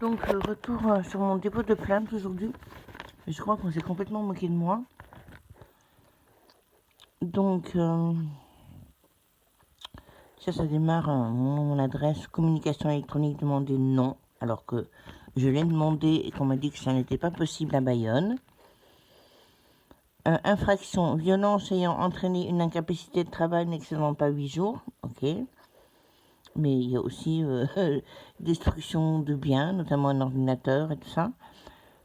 Donc, retour sur mon dépôt de plainte aujourd'hui. Je crois qu'on s'est complètement moqué de moi. Donc, ça démarre mon adresse communication électronique demandée non, alors que je l'ai demandé et qu'on m'a dit que ça n'était pas possible à Bayonne. Infraction, violence ayant entraîné une incapacité de travail n'excédant pas 8 jours. Ok. Mais il y a aussi destruction de biens, notamment un ordinateur et tout ça.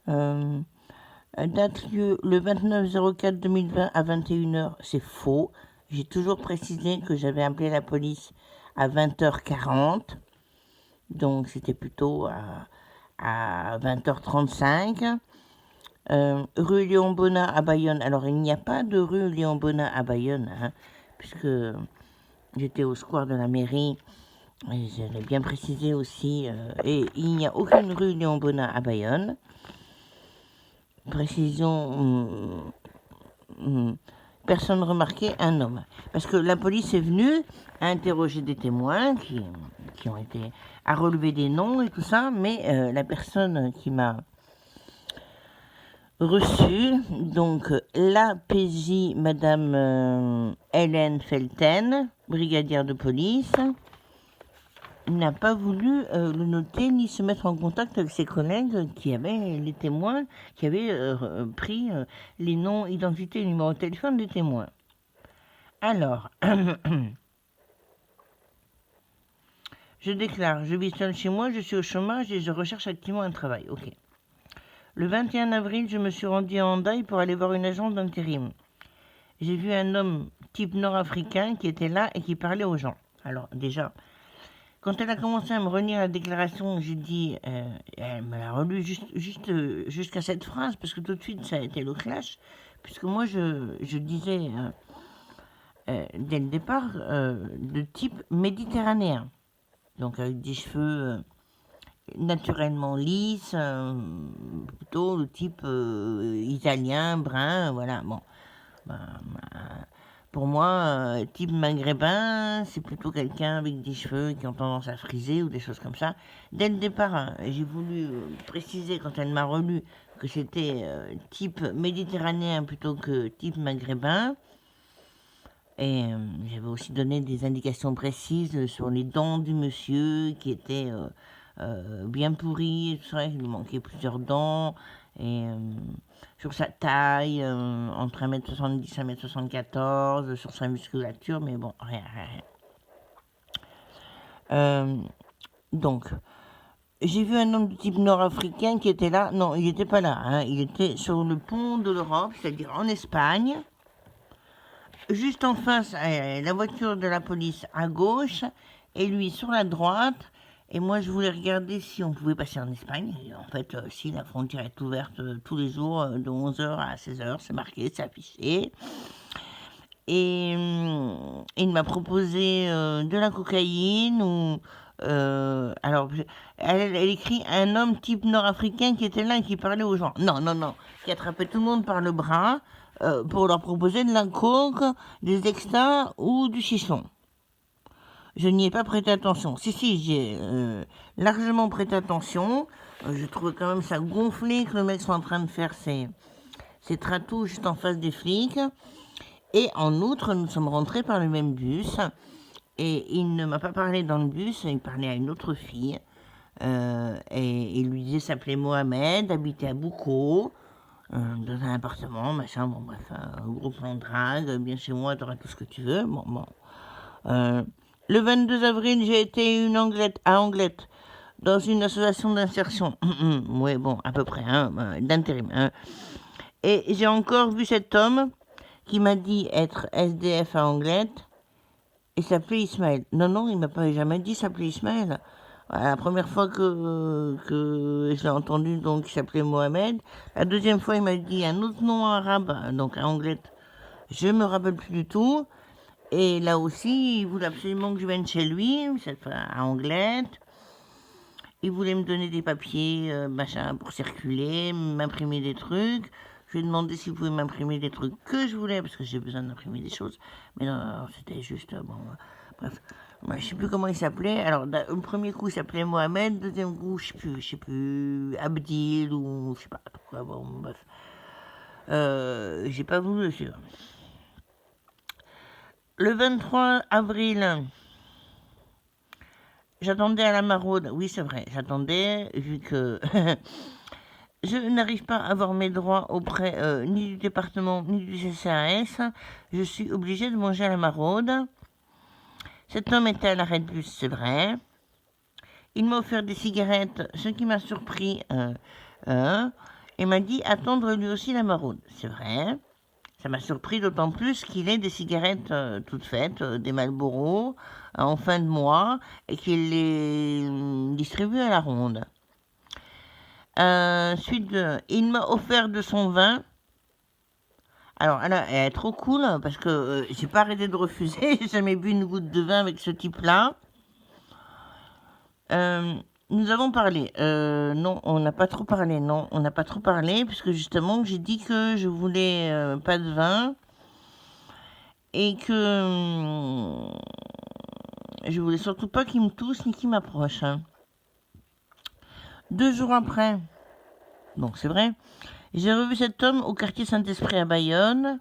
Date lieu le 29/04/2020 à 21h, c'est faux. J'ai toujours précisé que j'avais appelé la police à 20h40, donc c'était plutôt à 20h35. Rue Léon Bonnat à Bayonne. Alors il n'y a pas de rue Léon Bonnat à Bayonne, hein, puisque j'étais au square de la mairie, et je l'ai bien précisé aussi, et il n'y a aucune rue Léon Bonnat à Bayonne. Précision, personne remarquée, un homme. Parce que la police est venue à interroger des témoins qui ont été à relever des noms et tout ça, mais la personne qui m'a reçu, donc la PJ, Madame Hélène Felten, brigadière de police, n'a pas voulu le noter ni se mettre en contact avec ses collègues qui avaient les témoins, qui avaient pris les noms, identités et numéros de téléphone des témoins. Alors, je déclare, je vis seule chez moi, je suis au chômage et je recherche activement un travail. Ok. Le 21 avril, je me suis rendu à Hendaye pour aller voir une agence d'intérim. J'ai vu un homme type nord-africain qui était là et qui parlait aux gens. Alors déjà, quand elle a commencé à me relire la déclaration, j'ai dit, elle me l'a relu jusqu'à cette phrase, parce que tout de suite, ça a été le clash, puisque moi, je disais, dès le départ, de type méditerranéen, donc avec des cheveux naturellement lisses, plutôt le type italien, brun, voilà, bon. Pour moi, type maghrébin, c'est plutôt quelqu'un avec des cheveux qui ont tendance à friser ou des choses comme ça. Dès le départ, j'ai voulu préciser quand elle m'a relu que c'était type méditerranéen plutôt que type maghrébin. Et j'avais aussi donné des indications précises sur les dents du monsieur qui étaient bien pourries et tout ça. Il lui manquait plusieurs dents. Et sur sa taille, entre 1m70 et 1m74, sur sa musculature, mais bon, rien. Donc, j'ai vu un homme de type nord-africain qui était là. Non, il n'était pas là. Hein. Il était sur le pont de l'Europe, c'est-à-dire en Espagne. Juste en face, la voiture de la police à gauche, et lui sur la droite. Et moi, je voulais regarder si on pouvait passer en Espagne. Et en fait, si la frontière est ouverte tous les jours, de 11h à 16h, c'est marqué, c'est affiché. Et il m'a proposé de la cocaïne ou... alors, elle écrit un homme type nord-africain qui était là et qui parlait aux gens. Non, qui attrapait tout le monde par le bras pour leur proposer de la coke, des extas ou du chichon. Je n'y ai pas prêté attention. Si, j'ai largement prêté attention. Je trouvais quand même ça gonflé que le mec soit en train de faire ses tratous juste en face des flics. Et en outre, nous sommes rentrés par le même bus. Et il ne m'a pas parlé dans le bus, il parlait à une autre fille. Et il lui disait s'appelait Mohamed, habitait à Boucau, dans un appartement, machin, bon bref, un gros plan de drague, bien chez moi, t'auras tout ce que tu veux. Bon. Le 22 avril, j'ai été à Anglette, dans une association d'insertion. Oui, bon, à peu près, hein, d'intérim. Hein. Et j'ai encore vu cet homme qui m'a dit être SDF à Anglette et s'appelait Ismaël. Non, il m'a pas jamais dit s'appeler Ismaël. La première fois que je l'ai entendu, donc il s'appelait Mohamed. La deuxième fois, il m'a dit un autre nom arabe, donc à Anglette. Je me rappelle plus du tout. Et là aussi, il voulait absolument que je vienne chez lui, cette fois à Anglette. Il voulait me donner des papiers, machin, pour circuler, m'imprimer des trucs. Je lui ai demandé s'il pouvait m'imprimer des trucs que je voulais, parce que j'ai besoin d'imprimer des choses. Mais non, c'était juste, bon, bref. Moi, je sais plus comment il s'appelait. Alors, le premier coup, il s'appelait Mohamed. Le deuxième coup, je sais plus, Abdil ou je sais pas quoi. Bon, bref. J'ai pas voulu le suivre. Le 23 avril, j'attendais à la maraude. Oui, c'est vrai, j'attendais, vu que je n'arrive pas à avoir mes droits auprès ni du département ni du CCAS. Je suis obligée de manger à la maraude. Cet homme était à l'arrêt de bus, c'est vrai. Il m'a offert des cigarettes, ce qui m'a surpris, et m'a dit attendre lui aussi la maraude. C'est vrai. Ça m'a surpris d'autant plus qu'il ait des cigarettes toutes faites, des Marlboro, en fin de mois, et qu'il les distribue à la ronde. Ensuite, il m'a offert de son vin. Alors, elle est trop cool, parce que j'ai pas arrêté de refuser, j'ai jamais bu une goutte de vin avec ce type-là. Nous avons parlé. Non, on n'a pas trop parlé. Non, on n'a pas trop parlé, puisque justement, j'ai dit que je voulais pas de vin. Et que je voulais surtout pas qu'il me touche ni qu'il m'approche. 2 jours après, donc c'est vrai, j'ai revu cet homme au quartier Saint-Esprit à Bayonne.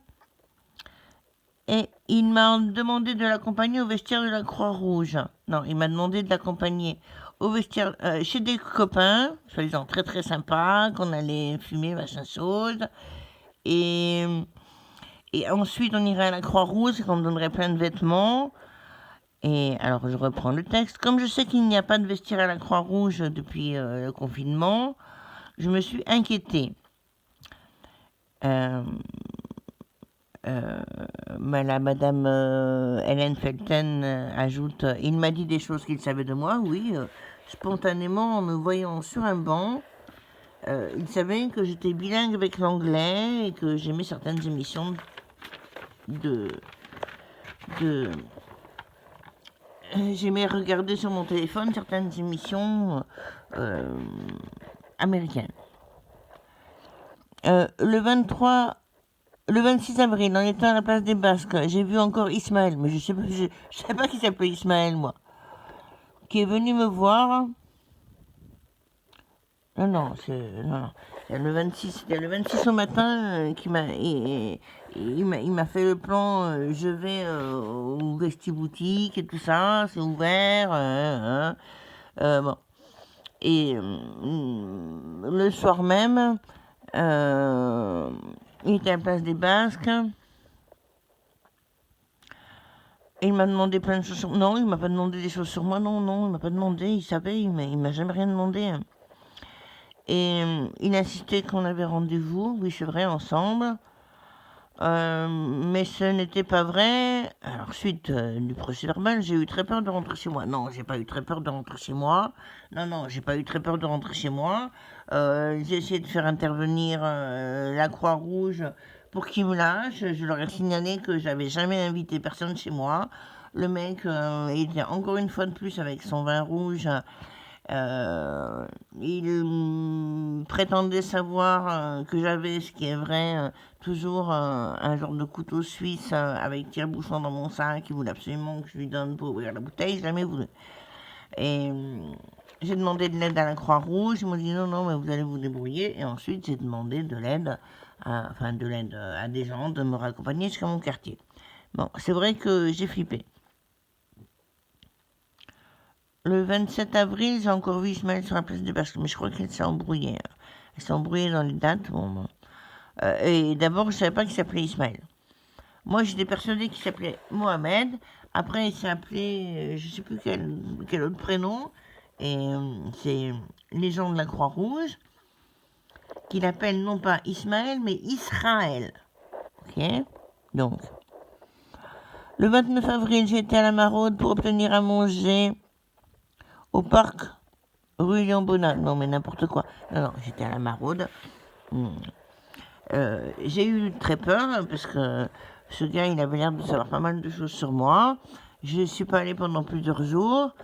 Et il m'a demandé de l'accompagner au vestiaire de la Croix-Rouge. Non, il m'a demandé de l'accompagner au vestiaire chez des copains, soi-disant très très sympas, qu'on allait fumer, machin chose. Et ensuite, on irait à la Croix-Rouge, qu'on me donnerait plein de vêtements. Et alors, je reprends le texte. Comme je sais qu'il n'y a pas de vestiaire à la Croix-Rouge depuis le confinement, je me suis inquiétée. Madame Hélène Felten ajoute il m'a dit des choses qu'il savait de moi, oui. Spontanément, en me voyant sur un banc, il savait que j'étais bilingue avec l'anglais et que j'aimais certaines émissions j'aimais regarder sur mon téléphone certaines émissions américaines. Le 26 avril, en étant à la place des Basques, j'ai vu encore Ismaël, mais je sais pas qui s'appelait Ismaël, moi, qui est venu me voir. Non, c'était le 26 au matin il m'a fait le plan, je vais au Vestiboutique et tout ça, c'est ouvert, bon. Et le soir même, il était à la place des Basques. Il m'a demandé plein de choses sur... Non, il m'a pas demandé des choses sur moi, non, il m'a pas demandé, il savait, il m'a jamais rien demandé. Et il insistait qu'on avait rendez-vous, oui c'est vrai, ensemble. Mais ce n'était pas vrai. Alors, suite du procès verbal, j'ai eu très peur de rentrer chez moi. Non, j'ai pas eu très peur de rentrer chez moi. Non, j'ai pas eu très peur de rentrer chez moi. J'ai essayé de faire intervenir la Croix-Rouge pour qu'ils me lâchent. Je leur ai signalé que j'avais jamais invité personne chez moi. Le mec était encore une fois de plus avec son vin rouge. Il prétendait savoir que j'avais, ce qui est vrai, toujours un genre de couteau suisse avec tire-bouchon dans mon sac. Il voulait absolument que je lui donne pour ouvrir la bouteille, jamais voulu. Et j'ai demandé de l'aide à la Croix-Rouge, ils m'ont dit non, mais vous allez vous débrouiller. Et ensuite, j'ai demandé de l'aide, à des gens de me raccompagner jusqu'à mon quartier. Bon, c'est vrai que j'ai flippé. Le 27 avril, j'ai encore vu Ismaël sur la place des Basques, mais je crois qu'elle s'est embrouillée. Elle s'est embrouillée dans les dates. Bon. Et d'abord, je ne savais pas qu'il s'appelait Ismaël. Moi, j'étais persuadée qu'il s'appelait Mohamed. Après, il s'est appelé, je ne sais plus quel autre prénom. Et c'est les gens de la Croix-Rouge qui l'appellent non pas Ismaël, mais Israël. Ok. Donc, le 29 avril, j'ai été à la maraude pour obtenir à manger au parc rue Léon-Bonnat. Non, mais n'importe quoi. Non, j'étais à la maraude. J'ai eu très peur parce que ce gars, il avait l'air de savoir pas mal de choses sur moi. Je ne suis pas allée pendant plusieurs jours.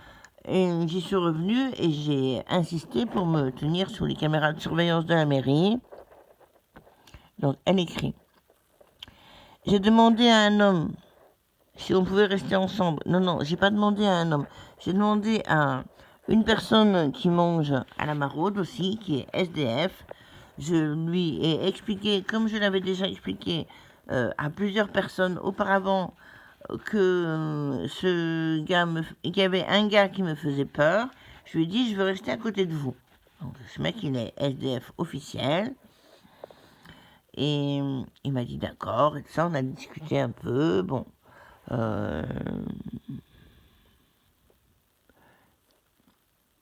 Et j'y suis revenue et j'ai insisté pour me tenir sous les caméras de surveillance de la mairie. Donc, elle écrit. J'ai demandé à un homme si on pouvait rester ensemble. Non, non, j'ai pas demandé à un homme. J'ai demandé à une personne qui mange à la maraude aussi, qui est SDF. Je lui ai expliqué, comme je l'avais déjà expliqué à plusieurs personnes auparavant, que qu'il y avait un gars qui me faisait peur. Je lui ai dit, je veux rester à côté de vous. Donc, ce mec, il est SDF officiel. Et il m'a dit d'accord, et tout ça, on a discuté un peu. Bon. Euh,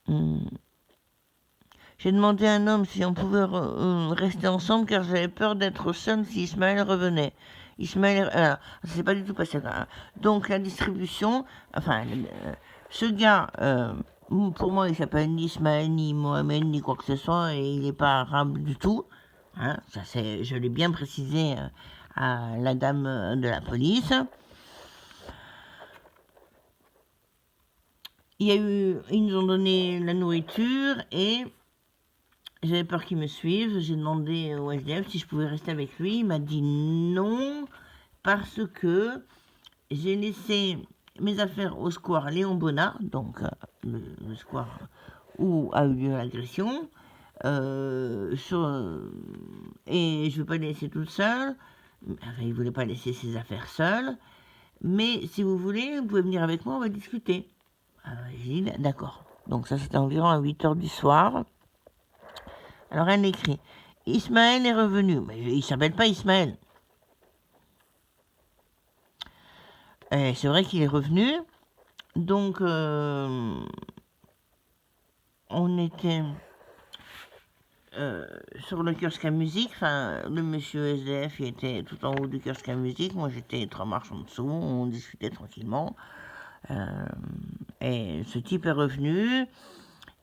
hmm. J'ai demandé à un homme si on pouvait rester ensemble car j'avais peur d'être seul si Ismaël revenait. Ismaël, alors, c'est pas du tout passé là. Donc la distribution, enfin, ce gars, pour moi, il s'appelle ni Ismaël, ni Mohamed, ni quoi que ce soit, et il n'est pas arabe du tout. Hein, ça c'est, je l'ai bien précisé à la dame de la police. Ils nous ont donné la nourriture et j'avais peur qu'il me suive. J'ai demandé au SDF si je pouvais rester avec lui. Il m'a dit non parce que j'ai laissé mes affaires au square Léon Bonnat, donc le square où a eu lieu l'agression. Et je ne veux pas les laisser toute seule. Enfin, il ne voulait pas laisser ses affaires seules. Mais si vous voulez, vous pouvez venir avec moi, on va discuter. J'ai dit d'accord. Donc ça, c'était environ à 8h du soir. Alors elle écrit Ismaël est revenu. Mais il s'appelle pas Ismaël. C'est vrai qu'il est revenu. Donc on était sur le kiosque à musique. Enfin, le monsieur SDF il était tout en haut du kiosque à musique. Moi j'étais 3 marches en dessous. On discutait tranquillement. Et ce type est revenu.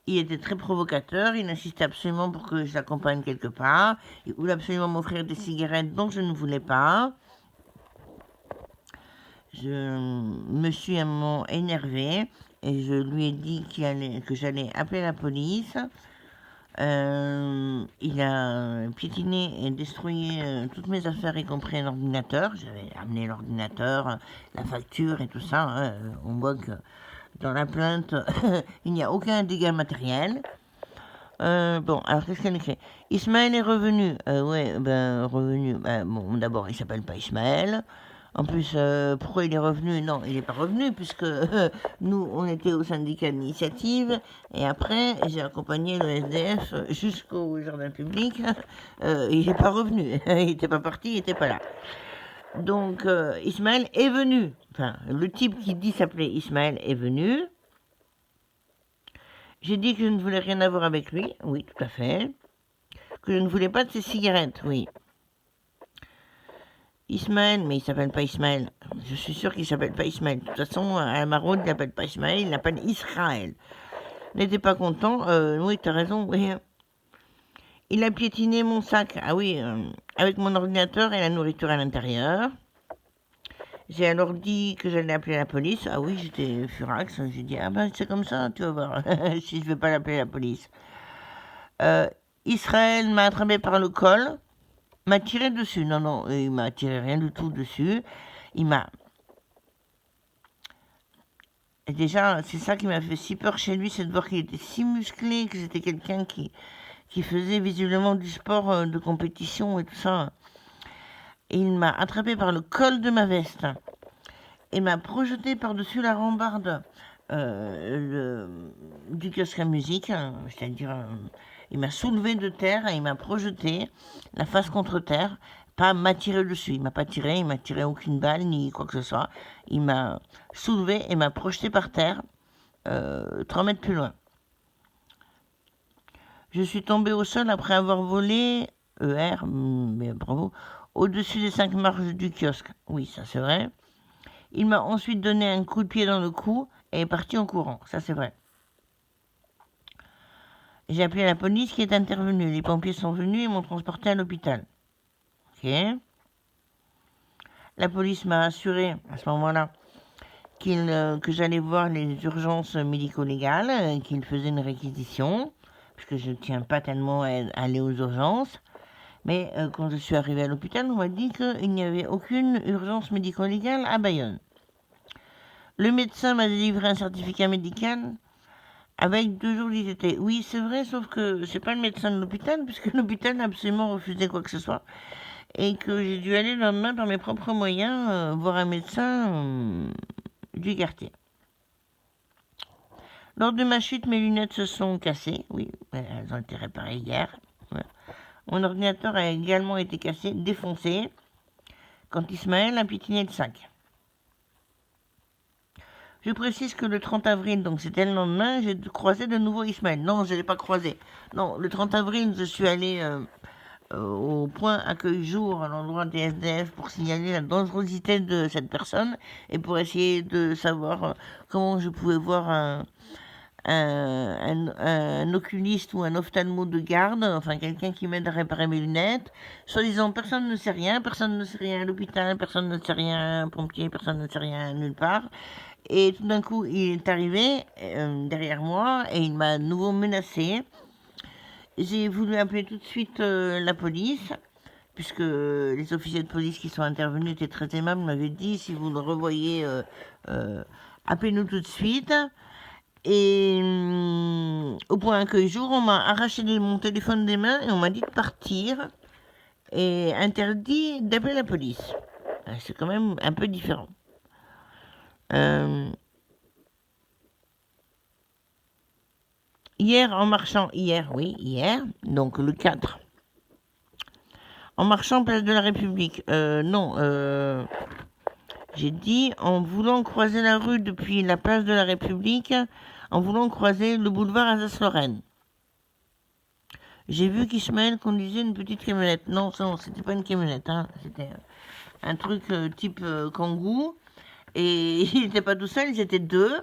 Il était très provocateur, il insistait absolument pour que je l'accompagne quelque part. Il voulait absolument m'offrir des cigarettes dont je ne voulais pas. Je me suis un moment énervée et je lui ai dit que j'allais appeler la police. Il a piétiné et détruit toutes mes affaires, y compris l'ordinateur. J'avais amené l'ordinateur, la facture et tout ça. Hein. On voit que dans la plainte, il n'y a aucun dégât matériel. Bon, alors qu'est-ce qu'elle écrit Ismaël est revenu. Ouais, ben, revenu. Bon, d'abord, il s'appelle pas Ismaël. En plus, pourquoi il est revenu Non, il n'est pas revenu, puisque nous, on était au syndicat d'initiative, et après, j'ai accompagné le SDF jusqu'au jardin public. Il n'est pas revenu. Il n'était pas parti, il n'était pas là. Donc, Ismaël est venu. Enfin, le type qui dit s'appeler Ismaël est venu. J'ai dit que je ne voulais rien avoir avec lui, oui, tout à fait. Que je ne voulais pas de ses cigarettes, oui. Ismaël, mais il s'appelle pas Ismaël. Je suis sûr qu'il s'appelle pas Ismaël. De toute façon, à la maraude, il n'appelle pas Ismaël, il l'appelle Israël. N'était pas content, oui, t'as raison, oui. Il a piétiné mon sac, ah oui, avec mon ordinateur et la nourriture à l'intérieur. J'ai alors dit que j'allais appeler la police. Ah oui, j'étais furax. J'ai dit, ah ben c'est comme ça, tu vas voir, si je ne vais pas l'appeler la police. Israël m'a attrapé par le col, m'a tiré dessus. Non, non, il m'a tiré rien du tout dessus. Il m'a... Et déjà, c'est ça qui m'a fait si peur chez lui, c'est de voir qu'il était si musclé, que c'était quelqu'un qui faisait visiblement du sport de compétition et tout ça. Et il m'a attrapé par le col de ma veste et m'a projeté par-dessus la rambarde du kiosque à musique, c'est-à-dire il m'a soulevé de terre et il m'a projeté la face contre terre, pas m'a tiré dessus, il m'a pas tiré, il m'a tiré aucune balle ni quoi que ce soit, il m'a soulevé et m'a projeté par terre 3 mètres plus loin. Je suis tombé au sol après avoir volé mais bravo, au-dessus des 5 marches du kiosque. Oui, ça c'est vrai. Il m'a ensuite donné un coup de pied dans le cou et est parti en courant. Ça, c'est vrai. J'ai appelé la police qui est intervenue. Les pompiers sont venus et m'ont transporté à l'hôpital. Ok. La police m'a assuré à ce moment-là que j'allais voir les urgences médico-légales, qu'ils faisaient une réquisition, puisque je ne tiens pas tellement à aller aux urgences. Mais quand je suis arrivée à l'hôpital, on m'a dit qu'il n'y avait aucune urgence médico-légale à Bayonne. Le médecin m'a délivré un certificat médical avec 2 jours d'ITT. Oui, c'est vrai, sauf que c'est pas le médecin de l'hôpital, puisque l'hôpital a absolument refusé quoi que ce soit. Et que j'ai dû aller le lendemain par mes propres moyens voir un médecin du quartier. Lors de ma chute, mes lunettes se sont cassées. Oui, elles ont été réparées hier. Ouais. Mon ordinateur a également été cassé, défoncé, quand Ismaël a piétiné le sac. Je précise que le 30 avril, donc c'était le lendemain, j'ai croisé de nouveau Ismaël. Non, je ne l'ai pas croisé. Non, le 30 avril, je suis allé au point accueil jour à l'endroit des SDF pour signaler la dangerosité de cette personne et pour essayer de savoir comment je pouvais voir un oculiste ou un ophtalmo de garde, enfin quelqu'un qui m'aide à réparer mes lunettes. Soi-disant, personne ne sait rien à l'hôpital, personne ne sait rien, pompier, personne ne sait rien nulle part. Et tout d'un coup, il est arrivé derrière moi et il m'a à nouveau menacé. J'ai voulu appeler tout de suite la police, puisque les officiers de police qui sont intervenus étaient très aimables, m'avaient dit si vous le revoyez, appelez-nous tout de suite. Et au point accueil jour, on m'a arraché mon téléphone des mains et on m'a dit de partir et interdit d'appeler la police. C'est quand même un peu différent. Hier, donc le 4, en marchant place de la République, j'ai dit en voulant croiser la rue depuis la place de la République, en voulant croiser le boulevard Alsace-Lorraine. J'ai vu qu'Ismaël conduisait une petite camionnette. Non, c'était pas une camionnette, hein. C'était un truc type Kangoo. Et il n'était pas tout seul, ils étaient 2.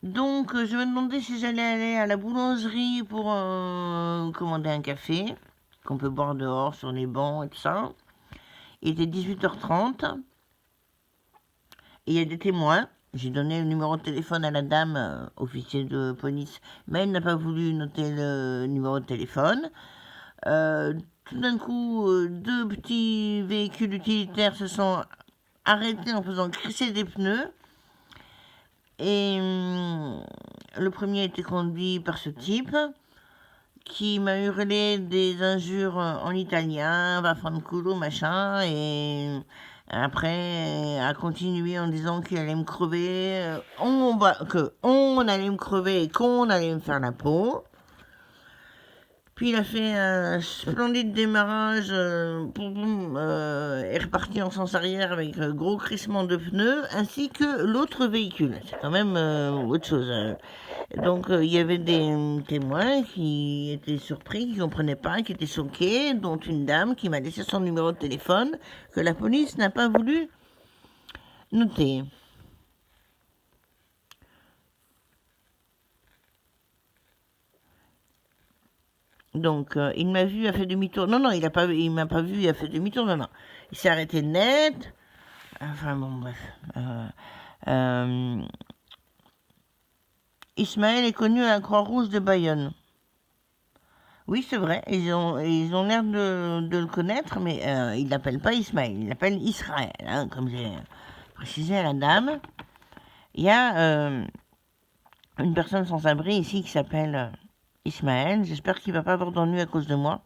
Donc je me demandais si j'allais aller à la boulangerie pour commander un café, qu'on peut boire dehors sur les bancs et tout ça. Il était 18h30. Et il y a des témoins. J'ai donné le numéro de téléphone à la dame, officier de police, mais elle n'a pas voulu noter le numéro de téléphone. Tout d'un coup, 2 petits véhicules utilitaires se sont arrêtés en faisant crisser des pneus. Et le premier était conduit par ce type qui m'a hurlé des injures en italien, va fanculo, machin, et après a continué en disant qu'il allait me crever, on allait me crever et qu'on allait me faire la peau. Puis il a fait un splendide démarrage, est reparti en sens arrière avec un gros crissement de pneus, ainsi que l'autre véhicule. C'est quand même autre chose. Donc il y avait des témoins qui étaient surpris, qui ne comprenaient pas, qui étaient choqués, dont une dame qui m'a laissé son numéro de téléphone, que la police n'a pas voulu noter. Donc, il m'a vu, il a fait demi-tour. Non, il m'a pas vu, il a fait demi-tour. Non. Il s'est arrêté net. Enfin, bon, bref. Ismaël est connu à la Croix-Rouge de Bayonne. Oui, c'est vrai. Ils ont l'air de le connaître, mais ils l'appellent pas Ismaël. Ils l'appellent Israël, hein, comme j'ai précisé à la dame. Il y a une personne sans abri ici qui s'appelle Ismaël. J'espère qu'il va pas avoir d'ennui à cause de moi.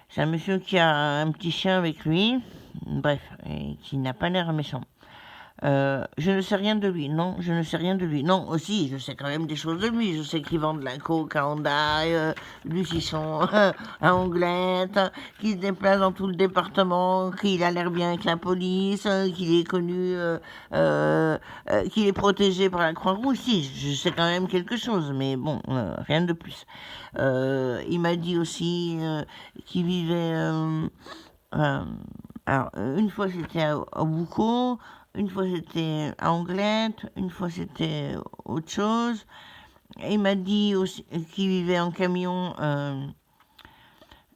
C'est un monsieur qui a un petit chien avec lui, bref, et qui n'a pas l'air méchant. Je ne sais rien de lui, non, je ne sais rien de lui. Non, aussi, je sais quand même des choses de lui. Je sais qu'il vend de la coke à Hondaï, du chisson à Anglette, qu'il se déplace dans tout le département, qu'il a l'air bien avec la police, qu'il est connu, qu'il est protégé par la Croix-Rouge. Si, je sais quand même quelque chose, mais bon, rien de plus. Il m'a dit aussi qu'il vivait... alors, une fois c'était à Boucau, une fois c'était à Anglette, une fois c'était autre chose. Et il m'a dit aussi qu'il vivait en camion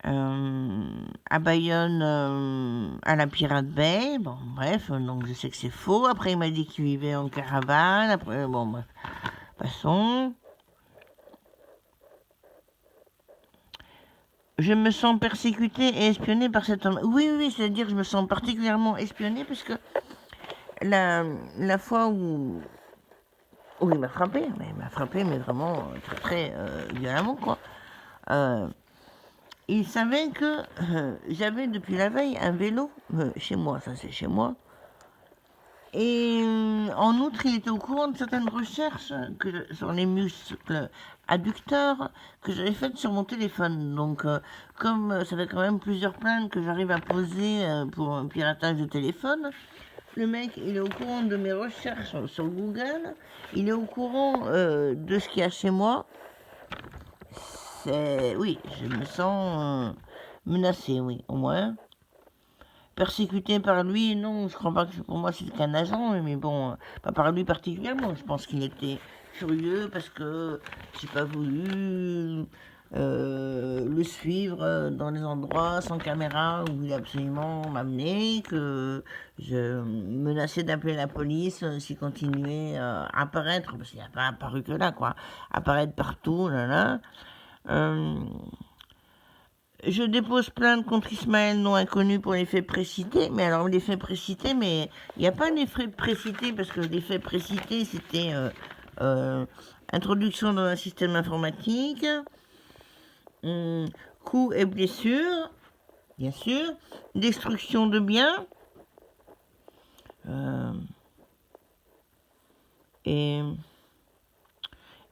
à Bayonne, à la Pirate Bay. Bon, bref, donc je sais que c'est faux. Après, il m'a dit qu'il vivait en caravane. Après, bon, bref, passons. Je me sens persécutée et espionnée par cet homme. Oui, c'est-à-dire que je me sens particulièrement espionnée parce que la fois où il m'a frappé, mais vraiment très très violemment, quoi. Il savait que j'avais depuis la veille un vélo chez moi, ça c'est chez moi. Et en outre, il était au courant de certaines recherches sur les muscles adducteurs que j'avais faites sur mon téléphone. Donc, comme ça fait quand même plusieurs plaintes que j'arrive à poser pour un piratage de téléphone, le mec, il est au courant de mes recherches sur Google, il est au courant de ce qu'il y a chez moi. Oui, je me sens menacé, oui, au moins. Persécuté par lui, non, je crois pas que pour moi c'est qu'un agent, mais bon, pas par lui particulièrement. Je pense qu'il était furieux parce que j'ai pas voulu le suivre dans les endroits sans caméra où il voulait absolument m'amener, que je menaçais d'appeler la police s'il continuait à apparaître, parce qu'il n'a pas apparu que là, quoi, apparaître partout, là, là. Je dépose plainte contre Ismaël non inconnu pour les faits précités. Mais alors, les faits précités, mais il n'y a pas les faits précités, parce que les faits précités, c'était introduction dans un système informatique, coups et blessures, bien sûr, destruction de biens, et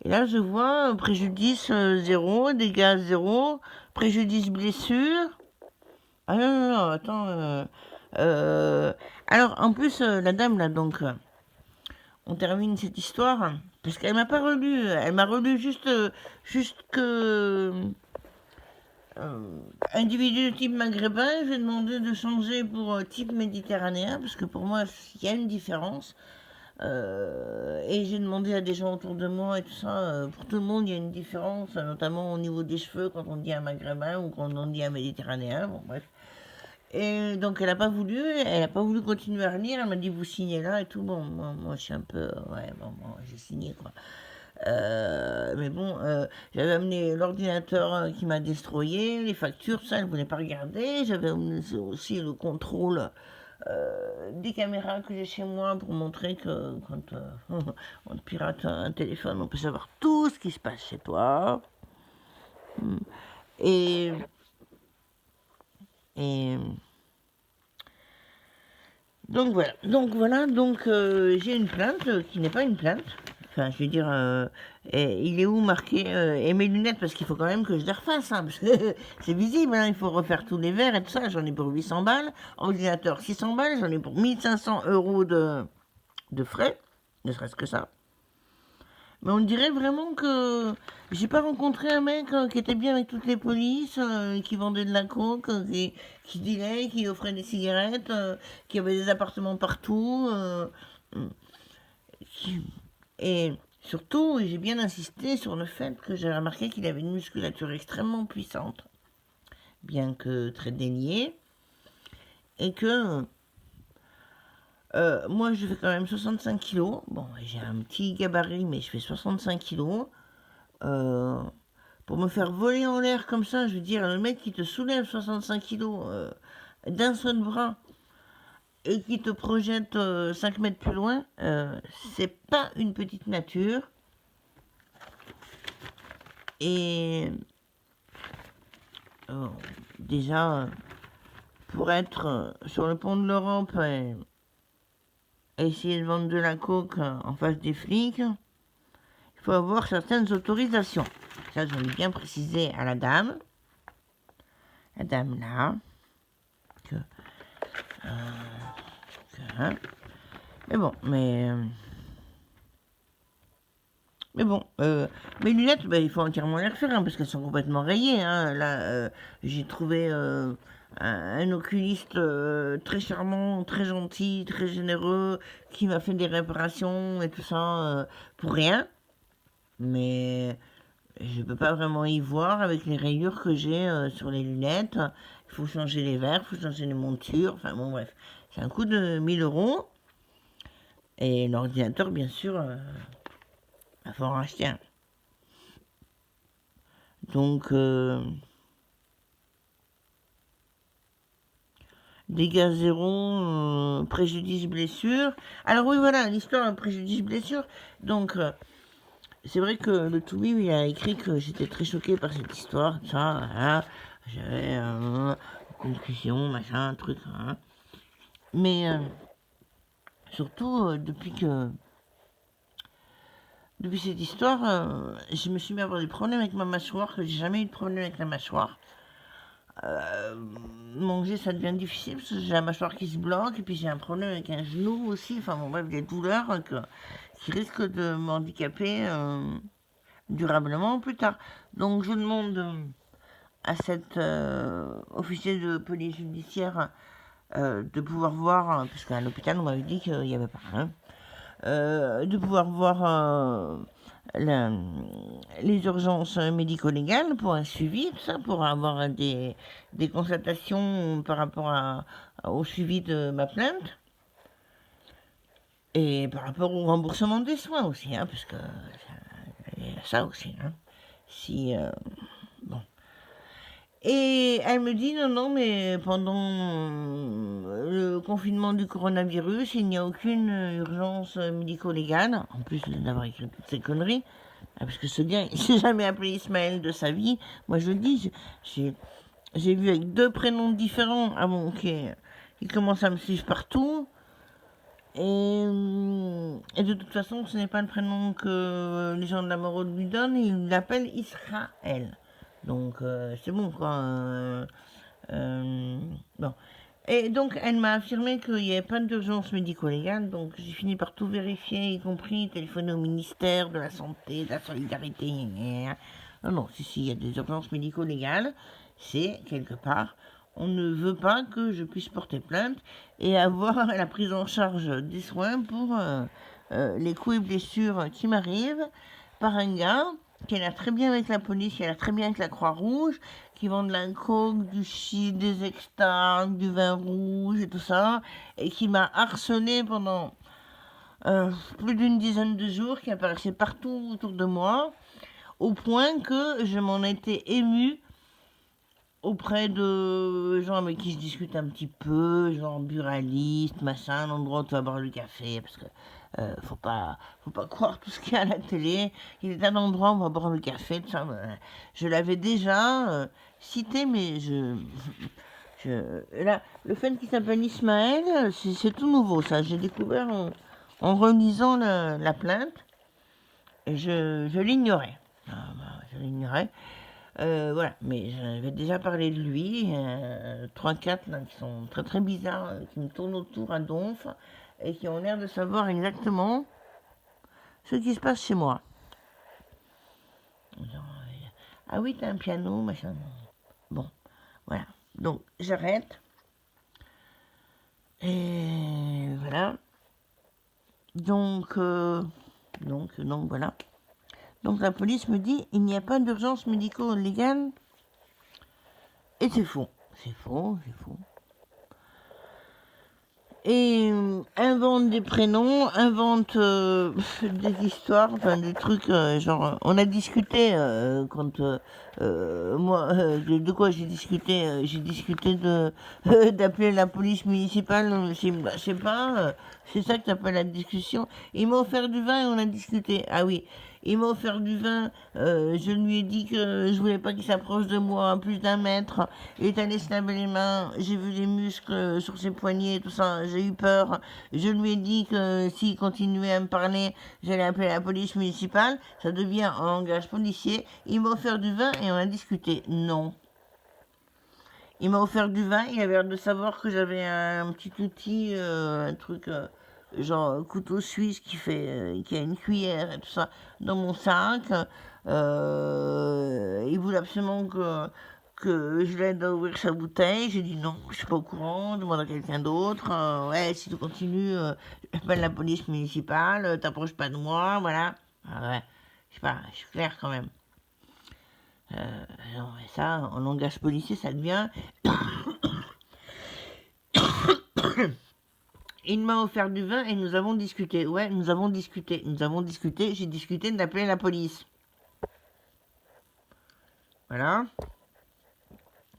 là, je vois préjudice 0, dégâts 0, préjudice blessure. Ah non, non, non, attends. Alors, en plus, la dame, là, donc, on termine cette histoire, parce qu'elle m'a pas relu. Elle m'a relu juste que individu de type maghrébin. J'ai demandé de changer pour type méditerranéen, parce que pour moi, il y a une différence. Et j'ai demandé à des gens autour de moi et tout ça, pour tout le monde, il y a une différence, notamment au niveau des cheveux, quand on dit un maghrébin ou quand on dit un méditerranéen, bon bref. Et donc elle a pas voulu continuer à relire, elle m'a dit vous signez là et tout, bon, moi je suis un peu, ouais, bon, j'ai signé quoi. Mais bon, j'avais amené l'ordinateur qui m'a destroyé, les factures, ça, elle ne voulait pas regarder. J'avais aussi le contrôle des caméras que j'ai chez moi pour montrer que quand on te pirate un téléphone, on peut savoir tout ce qui se passe chez toi. Et, et donc voilà, j'ai une plainte qui n'est pas une plainte. Enfin, je veux dire, il est où marqué et mes lunettes, parce qu'il faut quand même que je les refasse, hein, parce que c'est visible, hein, il faut refaire tous les verres et tout ça. J'en ai pour 800 balles, ordinateur 600 balles, j'en ai pour 1500 euros de frais, ne serait-ce que ça. Mais on dirait vraiment que j'ai pas rencontré un mec qui était bien avec toutes les polices, qui vendait de la coke, qui dealait, qui offrait des cigarettes, qui avait des appartements partout. Et surtout, j'ai bien insisté sur le fait que j'ai remarqué qu'il avait une musculature extrêmement puissante, bien que très déliée, et que moi je fais quand même 65 kilos. Bon, j'ai un petit gabarit, mais je fais 65 kilos. Pour me faire voler en l'air comme ça, je veux dire, le mec qui te soulève 65 kilos d'un seul bras et qui te projette 5 mètres plus loin, c'est pas une petite nature. Et déjà, pour être sur le pont de l'Europe et essayer de vendre de la coke en face des flics, il faut avoir certaines autorisations. Ça, j'en ai bien précisé à la dame là, que hein. Mais bon, mais bon, mes lunettes, il faut entièrement les refaire, hein, parce qu'elles sont complètement rayées, hein. Là, j'ai trouvé un oculiste très charmant, très gentil, très généreux, qui m'a fait des réparations et tout ça pour rien. Mais je peux pas vraiment y voir avec les rayures que j'ai sur les lunettes. Il faut changer les verres, il faut changer les montures, enfin bon bref. C'est un coût de 1000 euros. Et l'ordinateur, bien sûr, il faut en racheter un. dégâts zéro, préjudice, blessure. Alors oui, voilà, l'histoire préjudice, blessure. Donc, c'est vrai que le Toubi, il a écrit que j'étais très choquée par cette histoire, ça, voilà. J'avais conclusion, machin, truc, hein. Mais surtout, depuis cette histoire, je me suis mis à avoir des problèmes avec ma mâchoire, que j'ai jamais eu de problème avec la mâchoire. Manger, ça devient difficile parce que j'ai la mâchoire qui se bloque et puis j'ai un problème avec un genou aussi. Enfin bon, bref, des douleurs qui risquent de m'handicaper durablement plus tard. Donc je demande à cet officier de police judiciaire de pouvoir voir, parce qu'à l'hôpital on m'avait dit qu'il n'y avait pas rien, de pouvoir voir les urgences médico-légales pour un suivi, tout ça, pour avoir des constatations par rapport au suivi de ma plainte. Et par rapport au remboursement des soins aussi, hein, parce que il y a ça aussi. Hein. Si, bon. Et elle me dit non, non, mais pendant le confinement du coronavirus, il n'y a aucune urgence médico-légale, en plus d'avoir écrit toutes ces conneries, parce que ce gars, il s'est jamais appelé Ismaël de sa vie. Moi, je le dis, j'ai vu avec 2 prénoms différents avant qu'il commence à me suivre partout. Et de toute façon, ce n'est pas le prénom que les gens de la Morode lui donnent, ils l'appellent Israël. Donc, c'est bon, quoi. Bon. Et donc, elle m'a affirmé qu'il n'y avait pas d'urgence médico-légale, donc j'ai fini par tout vérifier, y compris téléphoner au ministère de la Santé, de la Solidarité. Non, non, si, il y a des urgences médico-légales, c'est quelque part. On ne veut pas que je puisse porter plainte et avoir la prise en charge des soins pour les coups et blessures qui m'arrivent par un gars qui a l'air très bien avec la police, qui a l'air très bien avec la Croix-Rouge, qui vend de la coke, du shit, des extincts, du vin rouge et tout ça, et qui m'a harcelé pendant plus d'une dizaine de jours, qui apparaissait partout autour de moi, au point que je m'en étais émue auprès de gens avec qui je discute un petit peu, genre buraliste, machin, l'endroit où tu vas boire le café, parce que faut pas croire tout ce qu'il y a à la télé. Il est un endroit où on va boire le café, tout ça. Je l'avais déjà cité, mais là, le fait qu'il s'appelle Ismaël, c'est tout nouveau, ça. J'ai découvert en relisant la plainte, et je l'ignorais. Je l'ignorais. Voilà, mais j'avais déjà parlé de lui, 3-4 là, qui sont très très bizarres, qui me tournent autour à donf, et qui ont l'air de savoir exactement ce qui se passe chez moi. Genre, ah oui, t'as un piano, machin. Bon, voilà. Donc, j'arrête. Et voilà. Donc, voilà. Donc la police me dit, il n'y a pas d'urgence médico-légale. Et c'est faux. C'est faux. Et invente des prénoms, invente des histoires, enfin des trucs, genre, on a discuté, quand, moi, de quoi j'ai discuté d'appeler la police municipale, je sais pas, c'est ça que t'appelles la discussion. Il m'a offert du vin et on a discuté, ah oui. Il m'a offert du vin, je lui ai dit que je voulais pas qu'il s'approche de moi à plus d'un mètre. Il est allé se laver les mains, j'ai vu les muscles sur ses poignets, tout ça, j'ai eu peur. Je lui ai dit que s'il continuait à me parler, j'allais appeler la police municipale. Ça devient un langage policier. Il m'a offert du vin et on a discuté. Non. Il m'a offert du vin, il avait l'air de savoir que j'avais un petit outil, un truc... genre couteau suisse qui a une cuillère et tout ça dans mon sac. Il voulait absolument que je l'aide à ouvrir sa bouteille. J'ai dit non, je suis pas au courant, demande à quelqu'un d'autre. Ouais, si tu continues, j'appelle la police municipale, t'approches pas de moi, voilà. Ah ouais, je sais pas, je suis clair quand même. Non, mais ça, en langage policier, ça devient... Il m'a offert du vin et nous avons discuté. Ouais, nous avons discuté. J'ai discuté d'appeler la police. Voilà.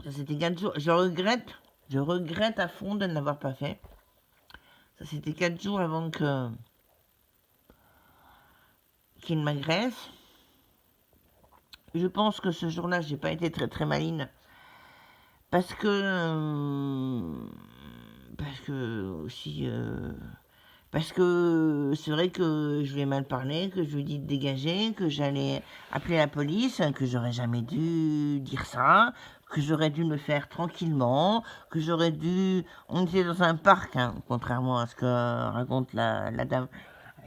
Ça, c'était 4 jours. Je regrette Je regrette à fond de ne l'avoir pas fait. Ça, c'était 4 jours avant qu'il m'agresse. Je pense que ce jour-là, j'ai pas été très très maligne. Parce que c'est vrai que je lui ai mal parlé, que je lui ai dit de dégager, que j'allais appeler la police, que j'aurais jamais dû dire ça, que j'aurais dû le faire tranquillement, que j'aurais dû... On était dans un parc, hein, contrairement à ce que raconte la dame.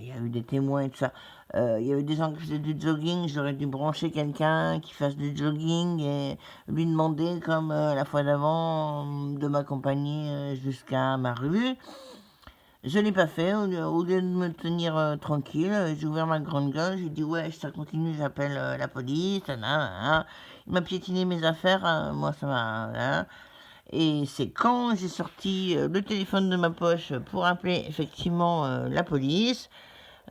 Il y a eu des témoins et tout ça. Il y avait des gens qui faisaient du jogging, j'aurais dû brancher quelqu'un qui fasse du jogging et lui demander, comme la fois d'avant, de m'accompagner jusqu'à ma rue. Je l'ai pas fait, au lieu de me tenir tranquille, j'ai ouvert ma grande gueule, j'ai dit ouais, si ça continue, j'appelle la police, il m'a piétiné mes affaires, moi ça m'a... Hein. Et c'est quand j'ai sorti le téléphone de ma poche pour appeler effectivement la police.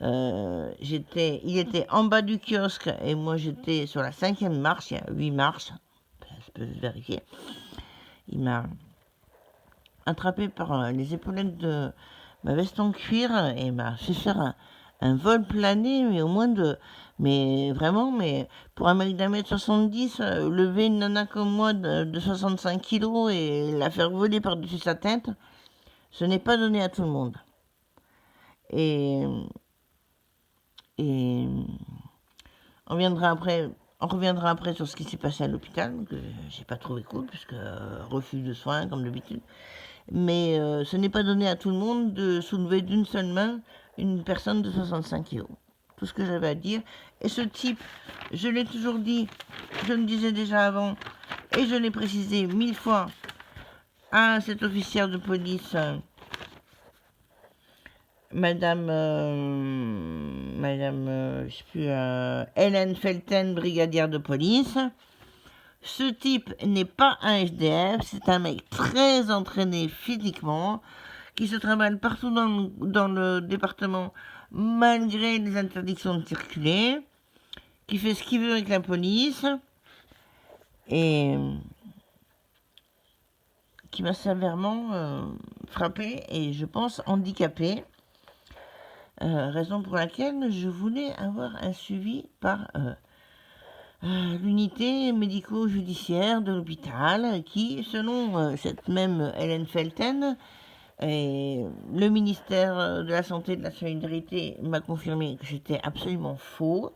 Il était en bas du kiosque et moi j'étais sur la 5e marche, il y a 8 marches, je peux vérifier. Il m'a attrapé par les épaulettes de ma veste en cuir et m'a fait faire un vol plané, mais au moins de... Mais vraiment, mais pour un mec d'1m70, lever une nana comme moi de 65 kilos et la faire voler par-dessus sa tête, ce n'est pas donné à tout le monde. Et on reviendra après sur ce qui s'est passé à l'hôpital, que j'ai pas trouvé cool, puisque refus de soins, comme d'habitude. Mais ce n'est pas donné à tout le monde de soulever d'une seule main une personne de 65 kilos. Tout ce que j'avais à dire. Et ce type, je l'ai toujours dit, je le disais déjà avant, et je l'ai précisé 1000 fois à cette officière de police, Madame, je sais plus, Hélène Felten, brigadière de police. Ce type n'est pas un SDF, c'est un mec très entraîné physiquement, qui se travaille partout dans le département malgré les interdictions de circuler, qui fait ce qu'il veut avec la police, et qui m'a sévèrement frappé et je pense handicapé. Raison pour laquelle je voulais avoir un suivi par l'unité médico-judiciaire de l'hôpital qui, selon cette même Hélène Felten, et le ministère de la Santé et de la Solidarité m'a confirmé que c'était absolument faux.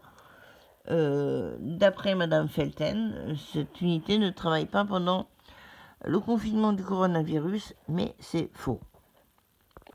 D'après Madame Felten, cette unité ne travaille pas pendant le confinement du coronavirus, mais c'est faux.